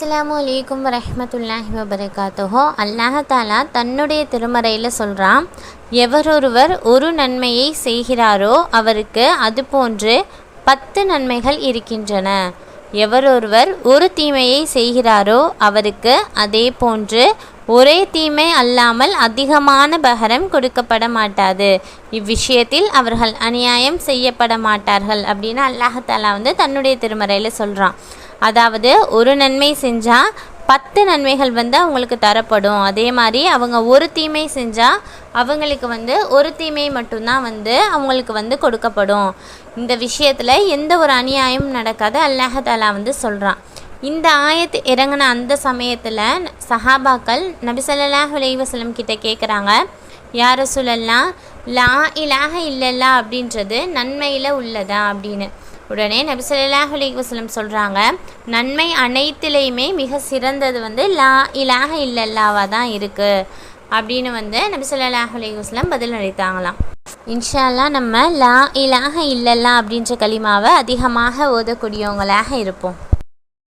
அஸ்ஸலாமு அலைக்கும் வரஹ்மத்துல்லாஹி வபரகாத்துஹு. அல்லாஹ் தஆலா தன்னுடைய திருமறையில் சொல்கிறான், எவரொருவர் ஒரு நன்மையை செய்கிறாரோ அவருக்கு அது போன்று 10 நன்மைகள் இருக்கின்றன. எவரொருவர் ஒரு தீமையை செய்கிறாரோ அவருக்கு அதே போன்று ஒரே தீமை அல்லாமல் அதிகமான பகரம் கொடுக்கப்பட மாட்டாது. இவ்விஷயத்தில் அவர்கள் அநியாயம் செய்யப்பட மாட்டார்கள் அப்படின்னு அல்லாஹ் தஆலா தன்னுடைய திருமறையில் சொல்கிறான். அதாவது ஒரு நன்மை செஞ்சால் 10 நன்மைகள் அவங்களுக்கு தரப்படும். அதே மாதிரி அவங்க ஒரு தீமை செஞ்சால் அவங்களுக்கு ஒரு தீமை மட்டும்தான் அவங்களுக்கு கொடுக்கப்படும். இந்த விஷயத்தில் எந்த ஒரு அநியாயமும் நடக்காது அல்லாஹ் தஆலா சொல்கிறான். இந்த ஆயத்து இறங்கின அந்த சமயத்தில் சஹாபாக்கள் நபி ஸல்லல்லாஹு அலைஹி வஸல்லம் கிட்ட கேட்குறாங்க, யா ரசூலல்லாஹ், லா இலாஹ இல்லல்லாஹ் அப்படின்றது நன்மையில் உள்ளதா அப்படின்னு. உடனே நபி ஸல்லல்லாஹு அலைஹி வஸல்லம் சொல்கிறாங்க, நன்மை அனைத்திலையுமே மிக சிறந்தது லா இலாஹ இல்லல்லாவாக தான் இருக்குது அப்படின்னு நபி ஸல்லல்லாஹு அலைஹி வஸல்லம் பதில் அளித்தாங்களாம். இன்ஷா அல்லாஹ் நம்ம லா இலாஹ இல்லல்லாஹ் அப்படின்ற கலிமாவை அதிகமாக ஓதக்கூடியவங்களாக இருப்போம்.